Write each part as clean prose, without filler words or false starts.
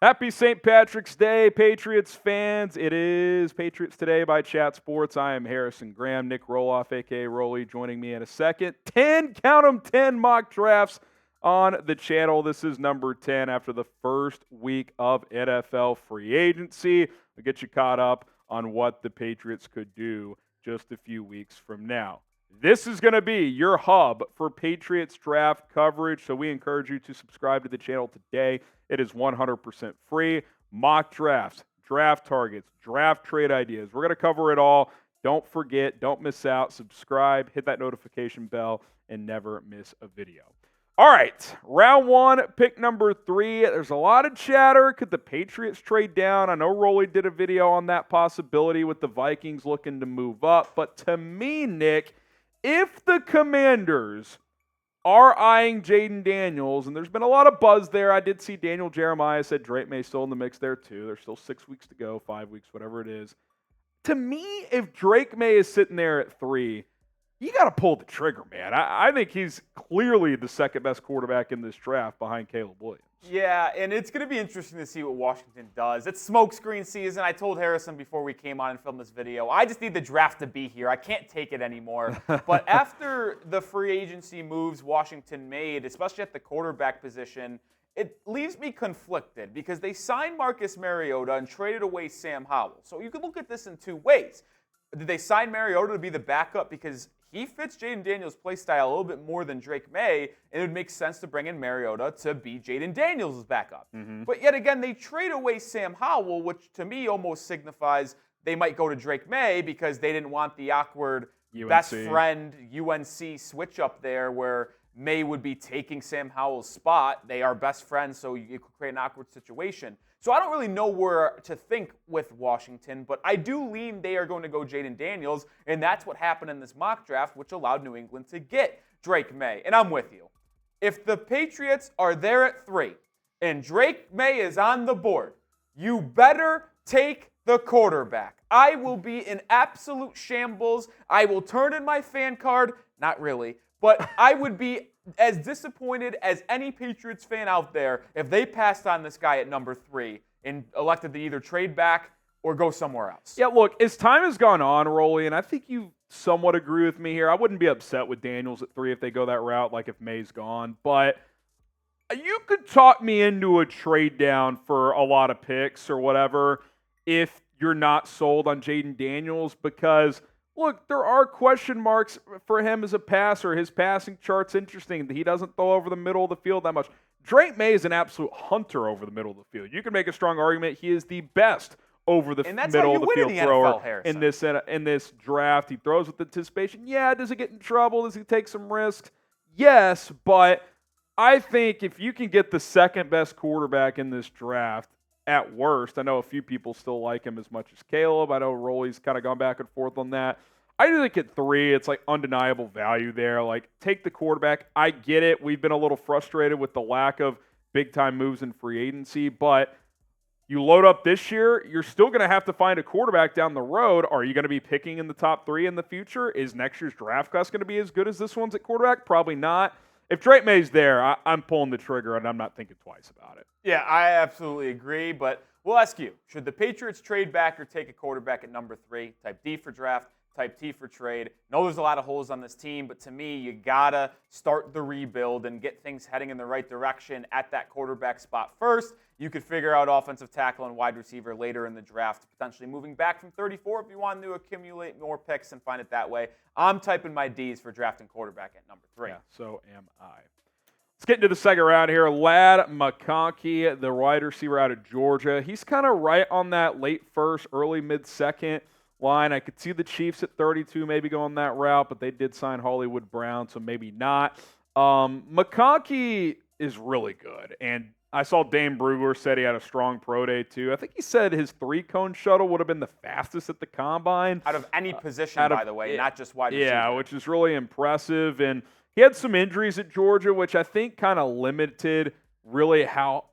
Happy St. Patrick's Day, Patriots fans. It is Patriots Today by Chat Sports. I am Harrison Graham, Nick Rohloff, a.k.a. Rolly, joining me in a second. 10, count them, 10 mock drafts on the channel. This is number 10 after the first week of NFL free agency. We'll get you caught up on what the Patriots could do just a few weeks from now. This is going to be your hub for Patriots draft coverage, so we encourage you to subscribe to the channel today. It is 100% free. Mock drafts, draft targets, draft trade ideas. We're going to cover it all. Don't forget, don't miss out. Subscribe, hit that notification bell, and never miss a video. All right, round one, pick number 3. There's a lot of chatter. Could the Patriots trade down? I know Rolly did a video on that possibility with the Vikings looking to move up. But to me, Nick, if the Commanders are eyeing Jayden Daniels, and there's been a lot of buzz there. I did see Daniel Jeremiah said Drake Maye still in the mix there too. There's still 6 weeks to go, 5 weeks, whatever it is. To me, if Drake Maye is sitting there at 3, you got to pull the trigger, man. I think he's clearly the second best quarterback in this draft behind Caleb Williams. Yeah, and it's going to be interesting to see what Washington does. It's smokescreen season. I told Harrison before we came on and filmed this video, I just need the draft to be here. I can't take it anymore. But after the free agency moves Washington made, especially at the quarterback position, it leaves me conflicted because they signed Marcus Mariota and traded away Sam Howell. So you can look at this in two ways. Did they sign Mariota to be the backup because he fits Jayden Daniels' play style a little bit more than Drake Maye, and it would make sense to bring in Mariota to be Jayden Daniels' backup. But yet again, they trade away Sam Howell, which to me almost signifies they might go to Drake Maye because they didn't want the awkward best friend UNC switch up there where Maye would be taking Sam Howell's spot. They are best friends, so you could create an awkward situation. So I don't really know where to think with Washington, but I do lean they are going to go Jayden Daniels, and that's what happened in this mock draft, which allowed New England to get Drake Maye. And I'm with you. If the Patriots are there at 3 and Drake Maye is on the board, you better take the quarterback. I will be in absolute shambles. I will turn in my fan card. Not really. But I would be as disappointed as any Patriots fan out there if they passed on this guy at number 3 and elected to either trade back or go somewhere else. Yeah, look, as time has gone on, Rolly, and I think you somewhat agree with me here, I wouldn't be upset with Daniels at 3 if they go that route, like if Maye's gone. But you could talk me into a trade down for a lot of picks or whatever if you're not sold on Jayden Daniels because – look, there are question marks for him as a passer. His passing chart's interesting. He doesn't throw over the middle of the field that much. Drake Maye is an absolute hunter over the middle of the field. You can make a strong argument he is the best over the middle of the field thrower in this draft. He throws with anticipation. Yeah, does he get in trouble? Does he take some risks? Yes, but I think if you can get the second best quarterback in this draft, at worst, I know a few people still like him as much as Caleb. I know Rolly's kind of gone back and forth on that. I do think at 3, it's like undeniable value there. Like, take the quarterback. I get it. We've been a little frustrated with the lack of big-time moves in free agency, but you load up this year, you're still going to have to find a quarterback down the road. Are you going to be picking in the top 3 in the future? Is next year's draft class going to be as good as this one's at quarterback? Probably not. If Drake Maye's there, I'm pulling the trigger, and I'm not thinking twice about it. Yeah, I absolutely agree, but we'll ask you, should the Patriots trade back or take a quarterback at number 3? Type D for draft, type T for trade. I know there's a lot of holes on this team, but to me, you got to start the rebuild and get things heading in the right direction at that quarterback spot first. You could figure out offensive tackle and wide receiver later in the draft, potentially moving back from 34 if you want to accumulate more picks and find it that way. I'm typing my Ds for drafting quarterback at number 3. Yeah, so am I. Let's get into the second round here. Lad McConkey, the wide receiver out of Georgia. He's kind of right on that late first, early mid-second line. I could see the Chiefs at 32 maybe going that route, but they did sign Hollywood Brown, so maybe not. McConkey is really good, and I saw Dane Brugler said he had a strong pro day too. I think he said his 3-cone shuttle would have been the fastest at the combine. Out of any position, by the way, not just wide receiver. Yeah, which is really impressive. And he had some injuries at Georgia, which I think kind of limited really how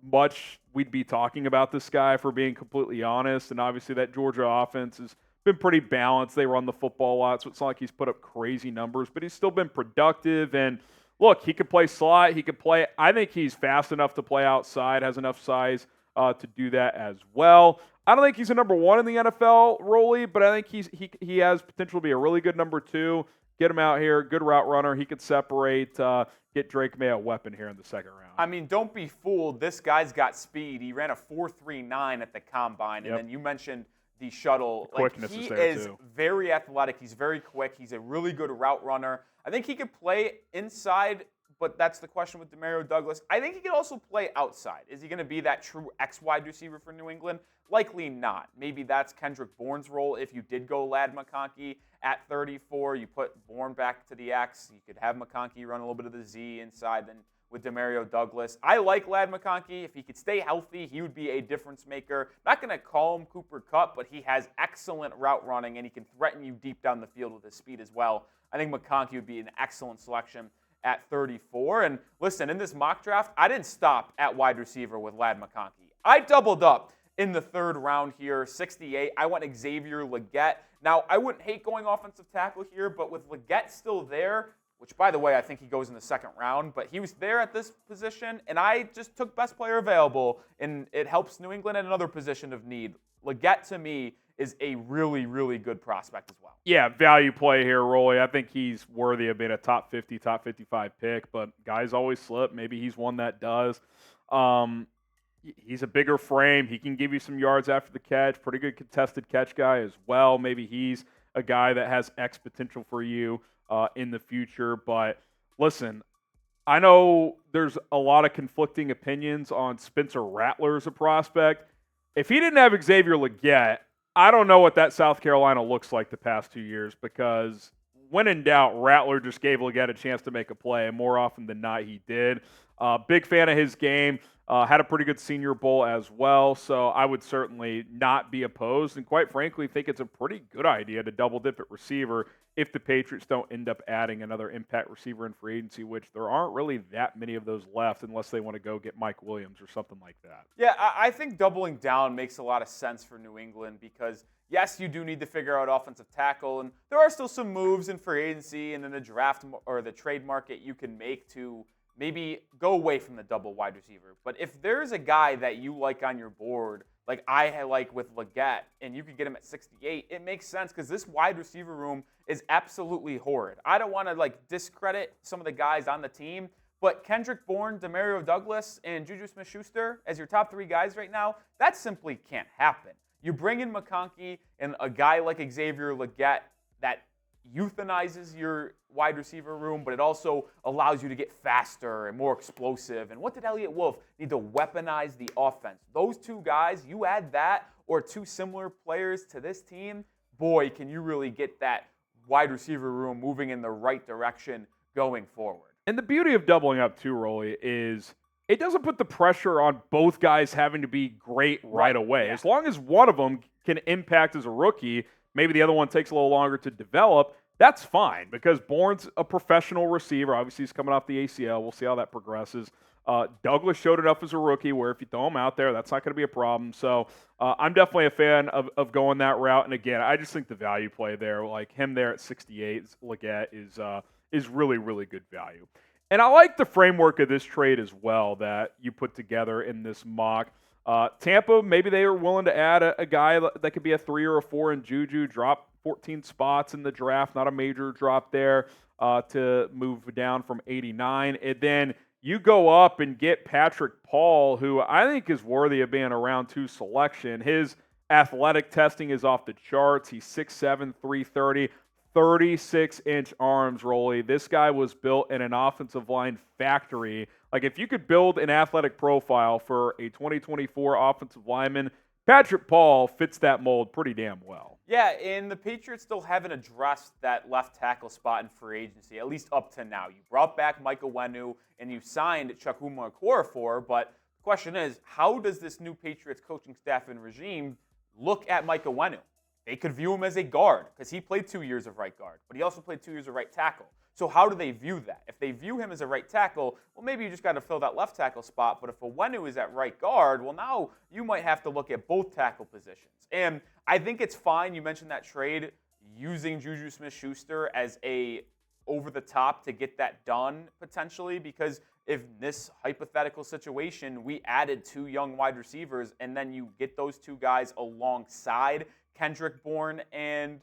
much we'd be talking about this guy, for being completely honest. And obviously that Georgia offense has been pretty balanced. They run the football a lot, so it's not like he's put up crazy numbers, but he's still been productive. And look, he could play slot. He could play. I think he's fast enough to play outside, has enough size to do that as well. I don't think he's a number 1 in the NFL, Rolly, but I think he has potential to be a really good number 2. Get him out here, good route runner. He could separate, get Drake Maye a weapon here in the second round. I mean, don't be fooled. This guy's got speed. He ran a 4.39 at the combine, and then you mentioned the shuttle. The quickness he is there is too. very athletic. He's very quick. He's a really good route runner. I think he could play inside, but that's the question with Demario Douglas. I think he could also play outside. Is he going to be that true X wide receiver for New England? Likely not. Maybe that's Kendrick Bourne's role. If you did go Ladd McConkey at 34, you put Bourne back to the X. You could have McConkey run a little bit of the Z inside then with Demario Douglas. I like Ladd McConkey. If he could stay healthy, he would be a difference maker. Not going to call him Cooper Kupp, but he has excellent route running, and he can threaten you deep down the field with his speed as well. I think McConkey would be an excellent selection at 34. And listen, in this mock draft, I didn't stop at wide receiver with Ladd McConkey. I doubled up in the third round here, 68. I went Xavier Legette. Now, I wouldn't hate going offensive tackle here, but with Legette still there, which, by the way, I think he goes in the second round, but he was there at this position, and I just took best player available, and it helps New England at another position of need. Legette, to me, is a really, really good prospect as well. Yeah, value play here, Rolly. I think he's worthy of being a top 50, top 55 pick, but guys always slip. Maybe he's one that does. He's a bigger frame. He can give you some yards after the catch. Pretty good contested catch guy as well. Maybe he's a guy that has X potential for you in the future. But listen, I know there's a lot of conflicting opinions on Spencer Rattler as a prospect. If he didn't have Xavier Legette, I don't know what that South Carolina looks like the past 2 years, because when in doubt, Rattler just gave Legette a chance to make a play, and more often than not, he did. Big fan of his game. Had a pretty good Senior Bowl as well, so I would certainly not be opposed, and quite frankly, think it's a pretty good idea to double dip at receiver if the Patriots don't end up adding another impact receiver in free agency, which there aren't really that many of those left unless they want to go get Mike Williams or something like that. Yeah, I think doubling down makes a lot of sense for New England because, yes, you do need to figure out offensive tackle, and there are still some moves in free agency and in the draft or the trade market you can make to maybe go away from the double wide receiver. But if there's a guy that you like on your board, like I like with Legette, and you could get him at 68, it makes sense because this wide receiver room is absolutely horrid. I don't want to discredit some of the guys on the team, but Kendrick Bourne, Demario Douglas, and Juju Smith-Schuster as your top 3 guys right now, that simply can't happen. You bring in McConkey and a guy like Xavier Legette that euthanizes your wide receiver room, but it also allows you to get faster and more explosive. And what did Eliot Wolf need to weaponize the offense? Those 2 guys, you add that or 2 similar players to this team, boy, can you really get that wide receiver room moving in the right direction going forward. And the beauty of doubling up too, Rolly, is it doesn't put the pressure on both guys having to be great right away. Yeah. As long as one of them can impact as a rookie, maybe the other one takes a little longer to develop, that's fine because Bourne's a professional receiver. Obviously, he's coming off the ACL. We'll see how that progresses. Douglas showed enough as a rookie where if you throw him out there, that's not going to be a problem. So I'm definitely a fan of going that route. And again, I just think the value play there, like him there at 68, Legette is really, really good value. And I like the framework of this trade as well that you put together in this mock. Tampa, maybe they are willing to add a guy that could be a 3 or a 4 in Juju, drop 14 spots in the draft, not a major drop there to move down from 89. And then you go up and get Patrick Paul, who I think is worthy of being a round 2 selection. His athletic testing is off the charts. He's 6'7", 330, 36-inch arms, Rolly. This guy was built in an offensive line factory. Like, if you could build an athletic profile for a 2024 offensive lineman, Patrick Paul fits that mold pretty damn well. Yeah, and the Patriots still haven't addressed that left tackle spot in free agency, at least up to now. You brought back Michael Wenu, and you signed Chukwuma Okorafor, but the question is, how does this new Patriots coaching staff and regime look at Michael Wenu? They could view him as a guard because he played 2 years of right guard, but he also played 2 years of right tackle. So how do they view that? If they view him as a right tackle, well, maybe you just got to fill that left tackle spot. But if Wenu is at right guard, well, now you might have to look at both tackle positions. And I think it's fine. You mentioned that trade using Juju Smith-Schuster as a over the top to get that done potentially, because if this hypothetical situation, we added 2 young wide receivers and then you get those 2 guys alongside Kendrick Bourne and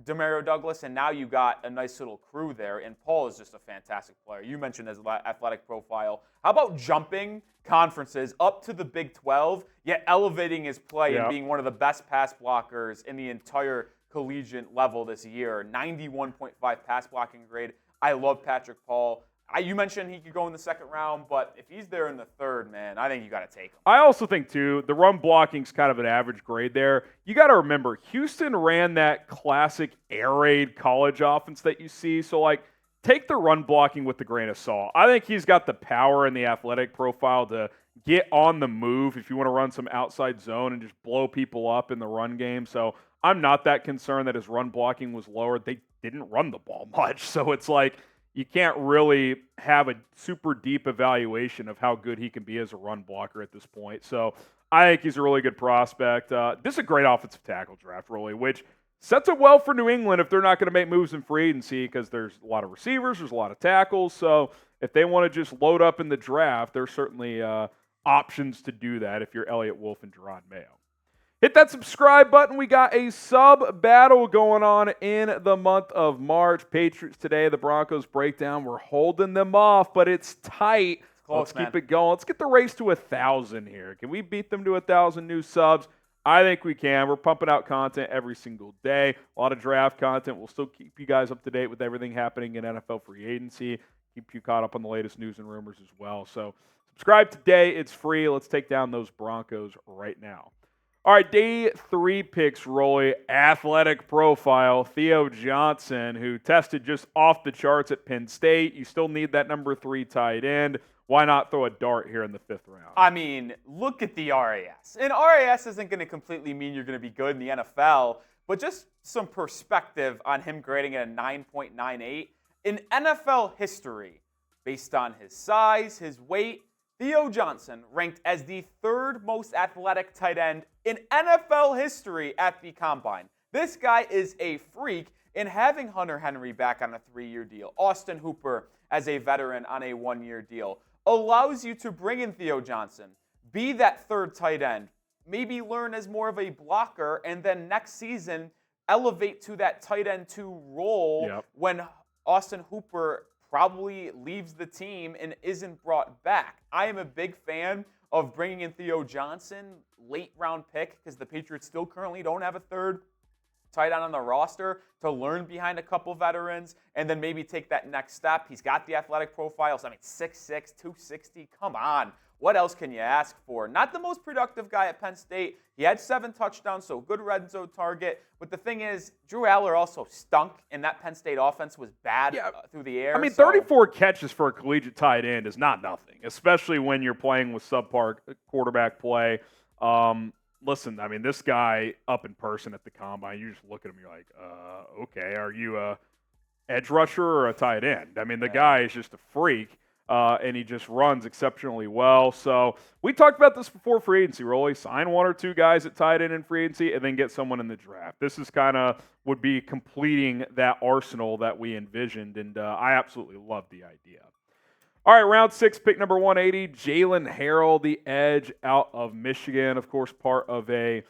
Demario Douglas, and now you got a nice little crew there, and Paul is just a fantastic player. You mentioned his athletic profile. How about jumping conferences up to the Big 12, yet elevating his play and being one of the best pass blockers in the entire collegiate level this year? 91.5 pass blocking grade. I love Patrick Paul. You mentioned he could go in the second round, but if he's there in the third, man, I think you got to take him. I also think, too, the run blocking's kind of an average grade there. You got to remember, Houston ran that classic air raid college offense that you see. So, like, take the run blocking with a grain of salt. I think he's got the power and the athletic profile to get on the move if you want to run some outside zone and just blow people up in the run game. So I'm not that concerned that his run blocking was lower. They didn't run the ball much. So it's like, you can't really have a super deep evaluation of how good he can be as a run blocker at this point. So I think he's a really good prospect. This is a great offensive tackle draft, really, which sets it well for New England if they're not going to make moves in free agency, because there's a lot of receivers, there's a lot of tackles. So if they want to just load up in the draft, there's certainly options to do that if you're Eliot Wolf and Jerron Mayo. Hit that subscribe button. We got a sub battle going on in the month of March. Patriots today, the Broncos breakdown. We're holding them off, but it's tight. Let's keep it going. Let's get the race to 1,000 here. Can we beat them to 1,000 new subs? I think we can. We're pumping out content every single day. A lot of draft content. We'll still keep you guys up to date with everything happening in NFL free agency. Keep you caught up on the latest news and rumors as well. So subscribe today. It's free. Let's take down those Broncos right now. All right, day 3 picks, Rolly. Athletic profile, Theo Johnson, who tested just off the charts at Penn State. You still need that number 3 tight end. Why not throw a dart here in the 5th round? I mean, look at the RAS. And RAS isn't going to completely mean you're going to be good in the NFL, but just some perspective on him grading at a 9.98. In NFL history, based on his size, his weight, Theo Johnson ranked as the 3rd most athletic tight end in NFL history at the Combine. This guy is a freak, and having Hunter Henry back on a 3-year deal, Austin Hooper as a veteran on a 1-year deal, allows you to bring in Theo Johnson, be that 3rd tight end, maybe learn as more of a blocker, and then next season elevate to that tight end 2 role when Austin Hooper probably leaves the team and isn't brought back. I am a big fan of bringing in Theo Johnson, late round pick, because the Patriots still currently don't have a 3rd tight end on the roster, to learn behind a couple veterans and then maybe take that next step. He's got the athletic profiles. I mean, 6'6", 260. Come on. What else can you ask for? Not the most productive guy at Penn State. He had 7 touchdowns, so good red zone target. But the thing is, Drew Aller also stunk, and that Penn State offense was bad through the air. I mean, 34 catches for a collegiate tight end is not nothing, especially when you're playing with subpar quarterback play. Listen, I mean, this guy up in person at the Combine, you just look at him, you're like, okay, are you a edge rusher or a tight end? I mean, the guy is just a freak. And he just runs exceptionally well. So we talked about this before free agency, Rolly. Sign 1 or 2 guys at tight end in free agency and then get someone in the draft. This is kind of would be completing that arsenal that we envisioned, and I absolutely love the idea. All right, round 6, pick number 180, Jaylen Harrell, the edge out of Michigan, of course, part of a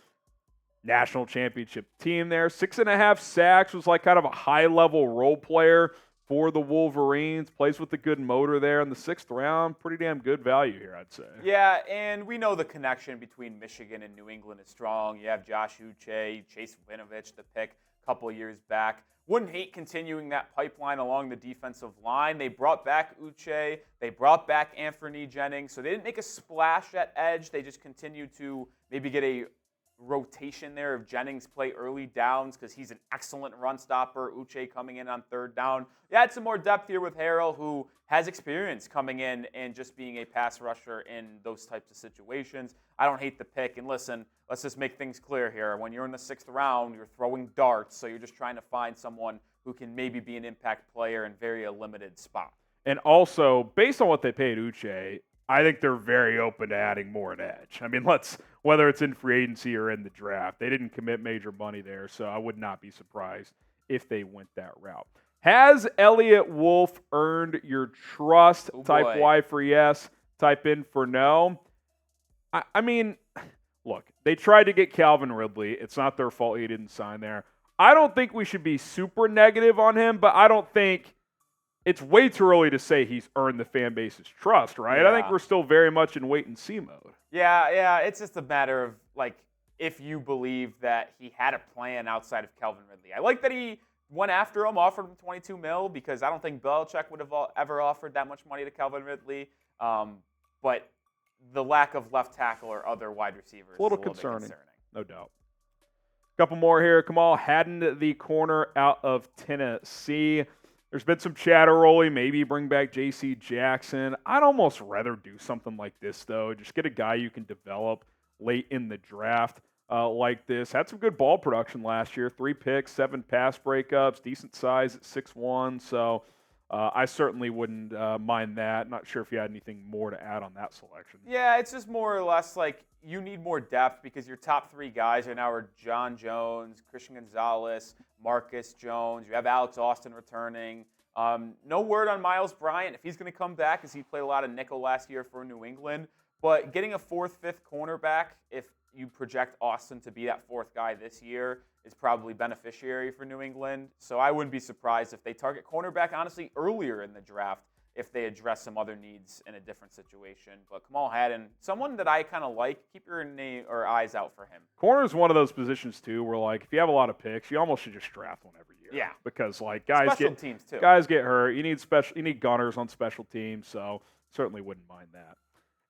national championship team there. 6.5 sacks, was like kind of a high-level role player for the Wolverines. Plays with a good motor there in the 6th round. Pretty damn good value here, I'd say. Yeah, and we know the connection between Michigan and New England is strong. You have Josh Uche, Chase Winovich, the pick a couple of years back. Wouldn't hate continuing that pipeline along the defensive line. They brought back Uche. They brought back Anthony Jennings. So they didn't make a splash at edge. They just continued to maybe get a rotation there of Jennings play early downs because he's an excellent run stopper. Uche coming in on 3rd down. You had some more depth here with Harrell, who has experience coming in and just being a pass rusher in those types of situations. I don't hate the pick. And listen, let's just make things clear here. When you're in the 6th round, you're throwing darts, so you're just trying to find someone who can maybe be an impact player in very limited spot. And also, based on what they paid Uche, I think they're very open to adding more at edge. I mean, whether it's in free agency or in the draft, they didn't commit major money there, so I would not be surprised if they went that route. Has Eliot Wolf earned your trust? Oh, Type boy. Y for yes, type in for no. I mean, look, they tried to get Calvin Ridley. It's not their fault he didn't sign there. I don't think we should be super negative on him, but I don't think it's way too early to say he's earned the fan base's trust, right? Yeah. I think we're still very much in wait-and-see mode. Yeah, it's just a matter of, like, if you believe that he had a plan outside of Calvin Ridley. I like that he went after him, offered him $22 million, because I don't think Belichick would have ever offered that much money to Calvin Ridley. But the lack of left tackle or other wide receivers It's a little bit concerning, concerning. no doubt. Couple more here. Kamal Hadden, the corner out of Tennessee. There's been some chatter, Rolly. Maybe bring back J.C. Jackson. I'd almost rather do something like this, though. Just get a guy you can develop late in the draft like this. Had some good ball production last year. 3 picks, 7 pass breakups, decent size at 6'1". So I certainly wouldn't mind that. Not sure if you had anything more to add on that selection. Yeah, it's just more or less like you need more depth because your top 3 guys right now are John Jones, Christian Gonzalez, Marcus Jones. You have Alex Austin returning. No word on Miles Bryant if he's going to come back, because he played a lot of nickel last year for New England. But getting a 4th, 5th cornerback, if you project Austin to be that 4th guy this year, is probably beneficiary for New England. So I wouldn't be surprised if they target cornerback, honestly, earlier in the draft if they address some other needs in a different situation. But Kamal Hadden, someone that I kind of like, keep your name or eyes out for him. Corner is one of those positions, too, where, like, if you have a lot of picks, you almost should just draft one every year. Yeah. Because, like, guys teams, too. Guys get hurt. You need gunners on special teams, so certainly wouldn't mind that.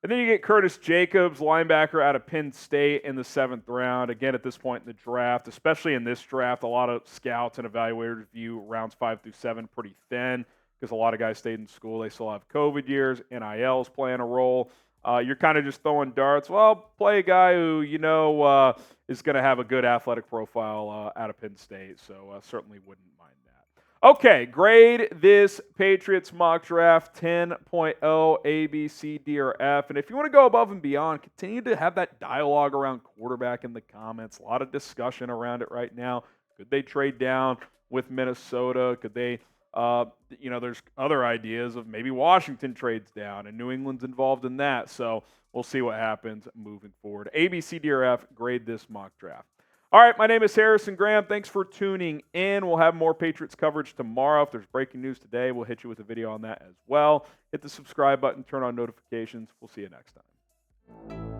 And then you get Curtis Jacobs, linebacker out of Penn State in the 7th round. Again, at this point in the draft, especially in this draft, a lot of scouts and evaluators view rounds 5 through 7 pretty thin because a lot of guys stayed in school. They still have COVID years. NIL's playing a role. You're kind of just throwing darts. Well, play a guy who you know is going to have a good athletic profile out of Penn State, so certainly wouldn't mind that. Okay, grade this Patriots mock draft 10.0 A, B, C, D, or F. And if you want to go above and beyond, continue to have that dialogue around quarterback in the comments. A lot of discussion around it right now. Could they trade down with Minnesota? Could they, there's other ideas of maybe Washington trades down and New England's involved in that. So we'll see what happens moving forward. A, B, C, D, or F, grade this mock draft. All right, my name is Harrison Graham. Thanks for tuning in. We'll have more Patriots coverage tomorrow. If there's breaking news today, we'll hit you with a video on that as well. Hit the subscribe button, turn on notifications. We'll see you next time.